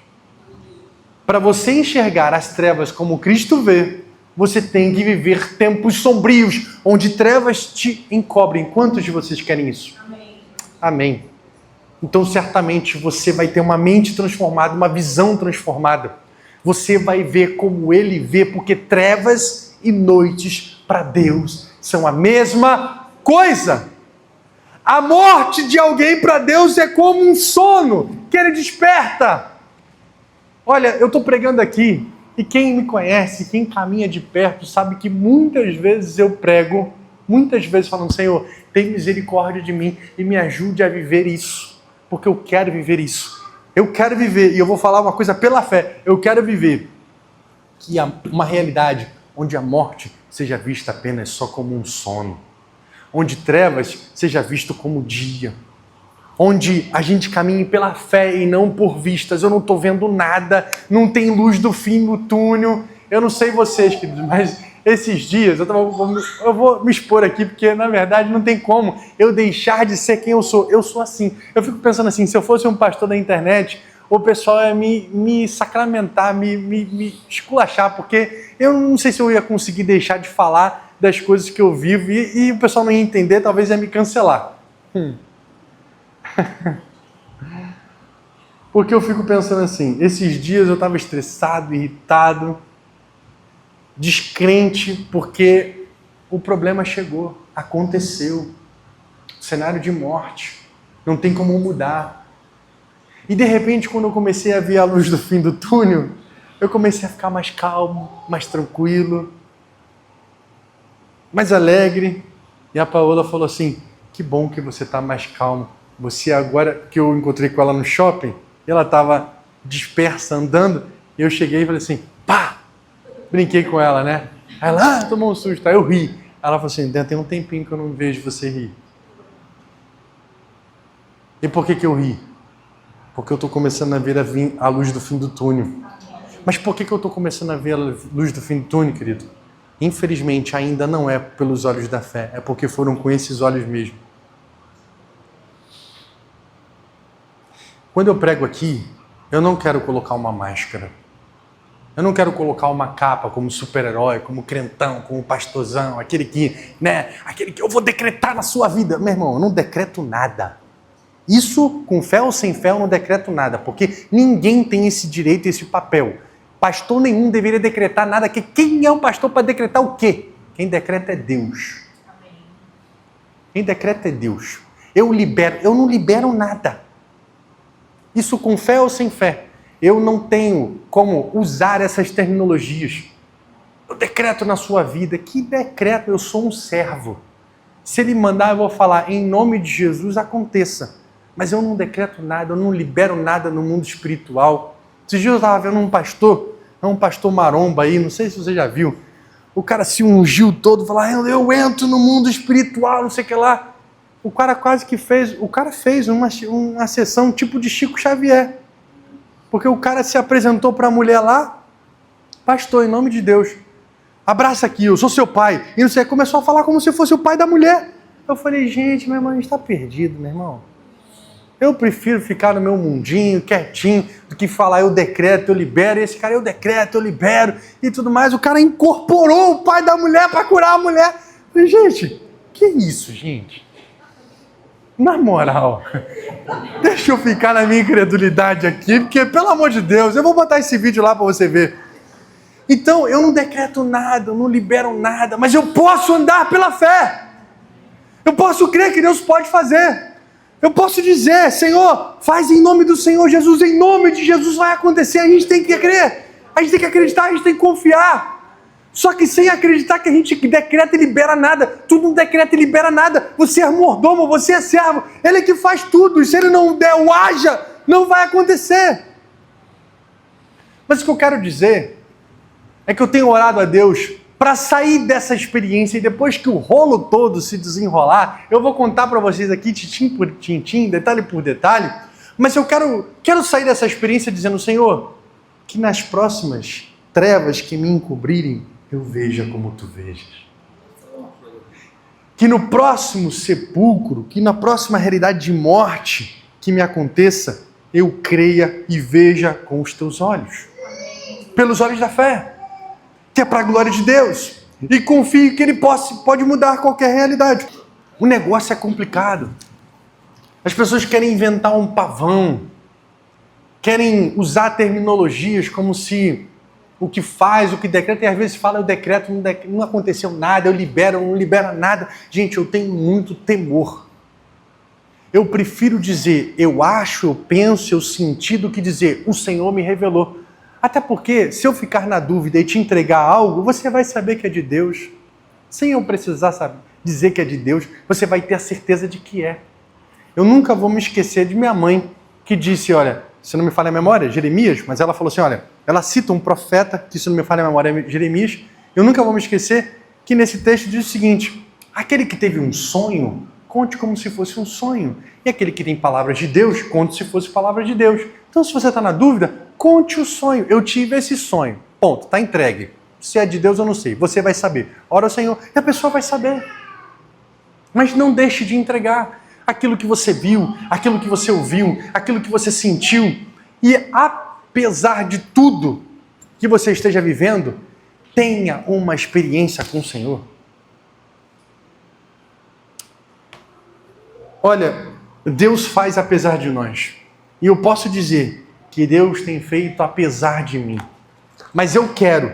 Para você enxergar as trevas como Cristo vê, você tem que viver tempos sombrios, onde trevas te encobrem. Quantos de vocês querem isso? Amém. Amém. Então, certamente, você vai ter uma mente transformada, uma visão transformada. Você vai ver como Ele vê, porque trevas e noites para Deus são a mesma coisa. A morte de alguém para Deus é como um sono que Ele desperta. Olha, eu estou pregando aqui, e quem me conhece, quem caminha de perto, sabe que muitas vezes eu prego, muitas vezes falando, Senhor, tem misericórdia de mim e me ajude a viver isso, porque eu quero viver isso. Eu quero viver, e eu vou falar uma coisa pela fé, eu quero viver que uma realidade onde a morte seja vista apenas só como um sono, onde trevas seja visto como dia, onde a gente caminhe pela fé e não por vistas. Eu não estou vendo nada, não tem luz do fim no túnel. Eu não sei vocês, queridos, mas esses dias, eu vou me expor aqui, porque na verdade não tem como eu deixar de ser quem eu sou. Eu sou assim. Eu fico pensando assim, se eu fosse um pastor da internet, o pessoal ia me sacramentar, me esculachar, porque eu não sei se eu ia conseguir deixar de falar das coisas que eu vivo e o pessoal não ia entender, talvez ia me cancelar. Porque eu fico pensando assim, esses dias eu estava estressado, irritado, descrente, porque o problema chegou, aconteceu. Cenário de morte, não tem como mudar. E de repente, quando eu comecei a ver a luz do fim do túnel, eu comecei a ficar mais calmo, mais tranquilo, mais alegre. E a Paola falou assim, que bom que você está mais calmo. Você agora, que eu encontrei com ela no shopping, ela estava dispersa, andando, e eu cheguei e falei assim, pá! Brinquei com ela, né? Aí ela, tomou um susto, aí eu ri. Ela falou assim, tem um tempinho que eu não vejo você rir. E por que eu ri? Porque eu estou começando a ver a luz do fim do túnel. Mas por que eu estou começando a ver a luz do fim do túnel, querido? Infelizmente, ainda não é pelos olhos da fé, é porque foram com esses olhos mesmo. Quando eu prego aqui, eu não quero colocar uma máscara. Eu não quero colocar uma capa como super-herói, como crentão, como pastorzão, aquele que eu vou decretar na sua vida. Meu irmão, eu não decreto nada. Isso, com fé ou sem fé, eu não decreto nada, porque ninguém tem esse direito, esse papel. Pastor nenhum deveria decretar nada, que quem é o pastor para decretar o quê? Quem decreta é Deus. Quem decreta é Deus. Eu não libero nada. Isso com fé ou sem fé. Eu não tenho como usar essas terminologias. Eu decreto na sua vida. Que decreto? Eu sou um servo. Se ele mandar, eu vou falar, em nome de Jesus, aconteça. Mas eu não decreto nada, eu não libero nada no mundo espiritual. Esses dias eu estava vendo um pastor maromba aí, não sei se você já viu. O cara se ungiu todo, falou, eu entro no mundo espiritual, não sei o que lá. O cara fez uma sessão tipo de Chico Xavier. Porque o cara se apresentou para a mulher lá, pastor, em nome de Deus, abraça aqui, eu sou seu pai. E não sei, começou a falar como se fosse o pai da mulher. Eu falei, gente, meu irmão, a gente está perdido, meu irmão. Eu prefiro ficar no meu mundinho, quietinho, do que falar eu decreto, eu libero. E esse cara, eu decreto, eu libero e tudo mais. O cara incorporou o pai da mulher para curar a mulher. Eu falei, gente, que isso, gente? Na moral, deixa eu ficar na minha incredulidade aqui, porque, pelo amor de Deus, eu vou botar esse vídeo lá para você ver. Então, eu não decreto nada, eu não libero nada, mas eu posso andar pela fé. Eu posso crer que Deus pode fazer. Eu posso dizer, Senhor, faz em nome do Senhor Jesus, em nome de Jesus vai acontecer. A gente tem que crer, a gente tem que acreditar, a gente tem que confiar. Só que sem acreditar que a gente decreta e libera nada. Tudo não decreta e libera nada. Você é mordomo, você é servo. Ele é que faz tudo. E se ele não der o haja, não vai acontecer. Mas o que eu quero dizer é que eu tenho orado a Deus para sair dessa experiência. E depois que o rolo todo se desenrolar, eu vou contar para vocês aqui, tintim por tintim, detalhe por detalhe. Mas eu quero sair dessa experiência dizendo, Senhor, que nas próximas trevas que me encobrirem, eu veja como tu vejas. Que no próximo sepulcro, que na próxima realidade de morte que me aconteça, eu creia e veja com os teus olhos. Pelos olhos da fé. Que é para a glória de Deus. E confie que Ele pode mudar qualquer realidade. O negócio é complicado. As pessoas querem inventar um pavão. Querem usar terminologias como se o que faz, o que decreta, e às vezes fala, eu decreto, não aconteceu nada, eu libero, não libera nada. Gente, eu tenho muito temor. Eu prefiro dizer, eu acho, eu penso, eu senti, do que dizer, o Senhor me revelou. Até porque, se eu ficar na dúvida e te entregar algo, você vai saber que é de Deus. Sem eu precisar dizer que é de Deus, você vai ter a certeza de que é. Eu nunca vou me esquecer de minha mãe, que disse, olha, se não me falha a memória, Jeremias, mas ela falou assim, olha, ela cita um profeta, que se não me falha a memória é Jeremias, eu nunca vou me esquecer que nesse texto diz o seguinte, aquele que teve um sonho, conte como se fosse um sonho, e aquele que tem palavras de Deus, conte se fosse palavra de Deus. Então, se você está na dúvida, conte o sonho, eu tive esse sonho, ponto, está entregue. Se é de Deus, eu não sei, você vai saber. Ora ao Senhor, e a pessoa vai saber. Mas não deixe de entregar aquilo que você viu, aquilo que você ouviu, aquilo que você sentiu. E apesar de tudo que você esteja vivendo, tenha uma experiência com o Senhor. Olha, Deus faz apesar de nós. E eu posso dizer que Deus tem feito apesar de mim. Mas eu quero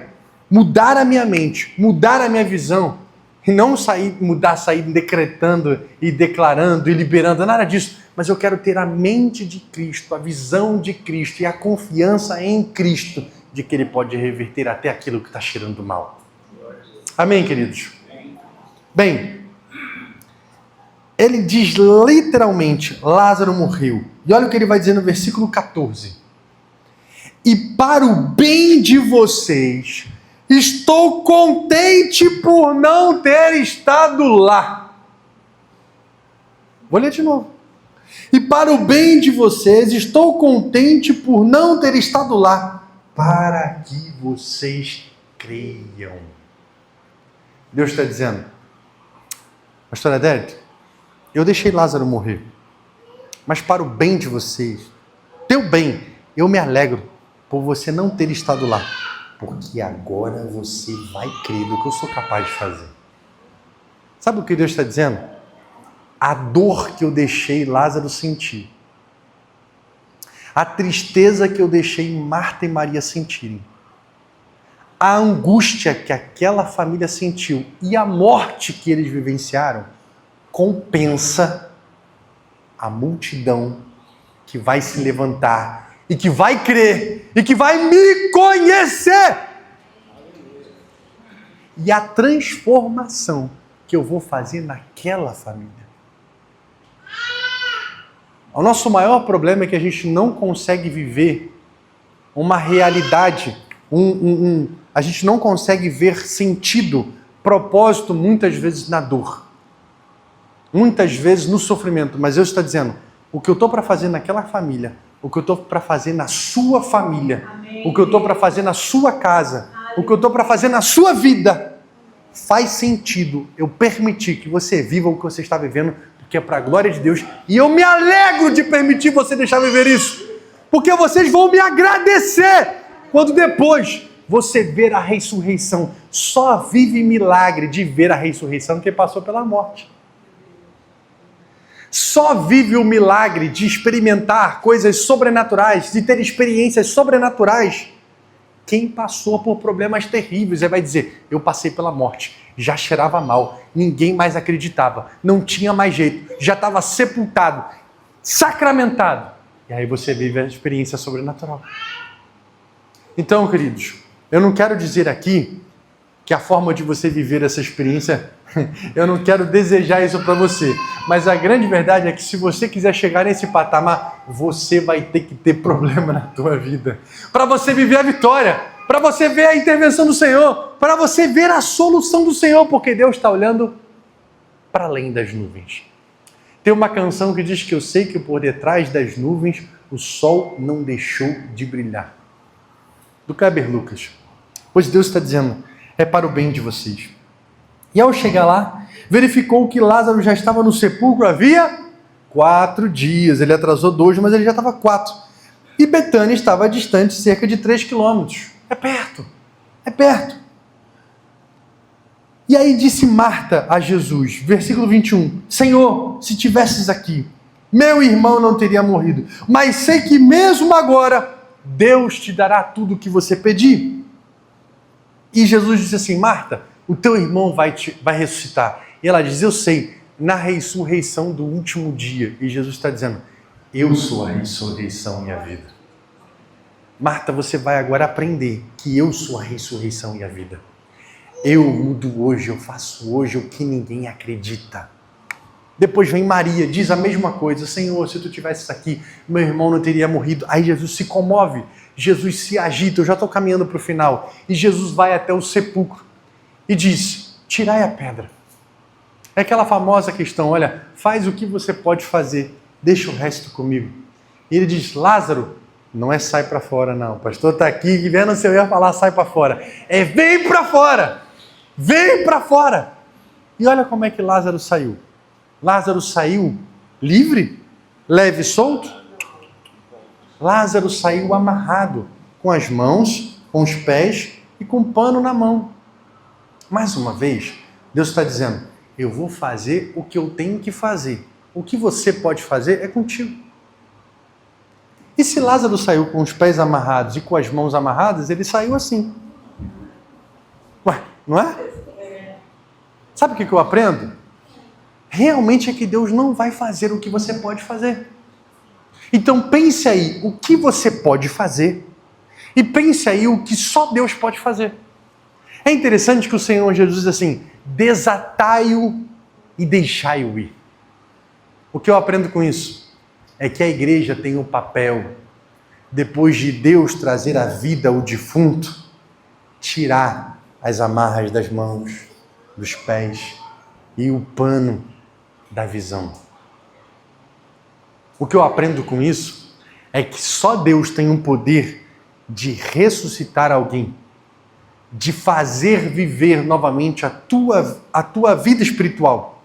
mudar a minha mente, mudar a minha visão, e não sair decretando e declarando e liberando, nada disso. Mas eu quero ter a mente de Cristo, a visão de Cristo e a confiança em Cristo de que Ele pode reverter até aquilo que está cheirando mal. Amém, queridos? Bem, ele diz literalmente, Lázaro morreu. E olha o que ele vai dizer no versículo 14. E para o bem de vocês, estou contente por não ter estado lá. Vou ler de novo. E para o bem de vocês, estou contente por não ter estado lá, para que vocês creiam. Deus está dizendo, pastor Adélio, eu deixei Lázaro morrer, mas para o bem de vocês, teu bem, eu me alegro por você não ter estado lá, porque agora você vai crer no que eu sou capaz de fazer. Sabe o que Deus está dizendo? A dor que eu deixei Lázaro sentir, a tristeza que eu deixei Marta e Maria sentirem, a angústia que aquela família sentiu e a morte que eles vivenciaram, compensa a multidão que vai se levantar e que vai crer e que vai me conhecer. E a transformação que eu vou fazer naquela família. O nosso maior problema é que a gente não consegue viver uma realidade, a gente não consegue ver sentido, propósito, muitas vezes na dor. Muitas vezes no sofrimento. Mas Deus está dizendo, o que eu estou para fazer naquela família, o que eu estou para fazer na sua família, amém, o que eu estou para fazer na sua casa, o que eu estou para fazer na sua vida, faz sentido eu permitir que você viva o que você está vivendo, porque é para a glória de Deus, e eu me alegro de permitir você deixar viver isso, porque vocês vão me agradecer quando depois você ver a ressurreição. Só vive milagre de ver a ressurreição quem passou pela morte. Só vive o milagre de experimentar coisas sobrenaturais, de ter experiências sobrenaturais quem passou por problemas terríveis. Aí vai dizer, eu passei pela morte, já cheirava mal, ninguém mais acreditava, não tinha mais jeito, já estava sepultado, sacramentado. E aí você vive a experiência sobrenatural. Então, queridos, eu não quero dizer aqui que a forma de você viver essa experiência, eu não quero desejar isso para você, mas a grande verdade é que se você quiser chegar nesse patamar, você vai ter que ter problema na tua vida, para você viver a vitória, para você ver a intervenção do Senhor, para você ver a solução do Senhor, porque Deus está olhando para além das nuvens. Tem uma canção que diz que eu sei que por detrás das nuvens o sol não deixou de brilhar. Do Kleber Lucas. Pois Deus está dizendo, é para o bem de vocês. E ao chegar lá, verificou que Lázaro já estava no sepulcro havia 4 dias. Ele atrasou 2, mas ele já estava 4. E Betânia estava distante cerca de 3 quilômetros. É perto, é perto. E aí disse Marta a Jesus, versículo 21, Senhor, se tivesses aqui, meu irmão não teria morrido, mas sei que mesmo agora, Deus te dará tudo o que você pedir. E Jesus disse assim, Marta, o teu irmão vai ressuscitar. E ela diz, eu sei, na ressurreição do último dia. E Jesus está dizendo, eu sou a ressurreição e a vida. Marta, você vai agora aprender que eu sou a ressurreição e a vida. Eu mudo hoje, eu faço hoje o que ninguém acredita. Depois vem Maria, diz a mesma coisa, Senhor, se tu tivesses aqui, meu irmão não teria morrido. Aí Jesus se comove, Jesus se agita, eu já estou caminhando para o final. E Jesus vai até o sepulcro e diz, tirai a pedra. É aquela famosa questão, olha, faz o que você pode fazer, deixa o resto comigo. E ele diz, Lázaro, não é sai para fora não, o pastor está aqui, vendo se eu ia falar sai para fora. É vem para fora, vem para fora. E olha como é que Lázaro saiu. Lázaro saiu livre, leve e solto. Lázaro saiu amarrado, com as mãos, com os pés e com um pano na mão. Mais uma vez, Deus está dizendo, eu vou fazer o que eu tenho que fazer. O que você pode fazer é contigo. E se Lázaro saiu com os pés amarrados e com as mãos amarradas, ele saiu assim. Ué, não é? Sabe o que eu aprendo? Realmente é que Deus não vai fazer o que você pode fazer. Então pense aí o que você pode fazer e pense aí o que só Deus pode fazer. É interessante que o Senhor Jesus diz assim, desatai-o e deixai-o ir. O que eu aprendo com isso? É que a igreja tem o papel, depois de Deus trazer à vida o defunto, tirar as amarras das mãos, dos pés e o pano da visão. O que eu aprendo com isso é que só Deus tem um poder de ressuscitar alguém, de fazer viver novamente a tua vida espiritual.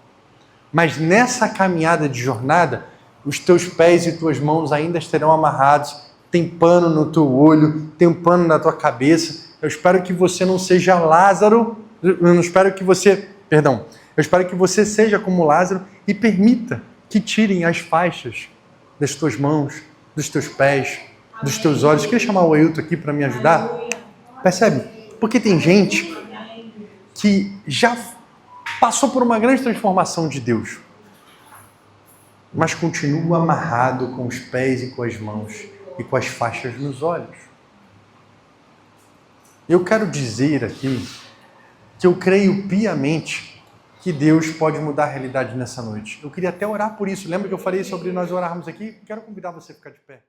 Mas nessa caminhada de jornada, os teus pés e tuas mãos ainda estarão amarrados, tem pano no teu olho, tem um pano na tua cabeça. Eu espero que você não seja Lázaro, eu espero que você seja como Lázaro e permita que tirem as faixas das tuas mãos, dos teus pés, dos teus olhos. Queria chamar o Ailton aqui para me ajudar. Percebe? Porque tem gente que já passou por uma grande transformação de Deus, mas continua amarrado com os pés e com as mãos e com as faixas nos olhos. Eu quero dizer aqui que eu creio piamente que Deus pode mudar a realidade nessa noite. Eu queria até orar por isso. Lembra que eu falei sobre nós orarmos aqui? Quero convidar você a ficar de pé.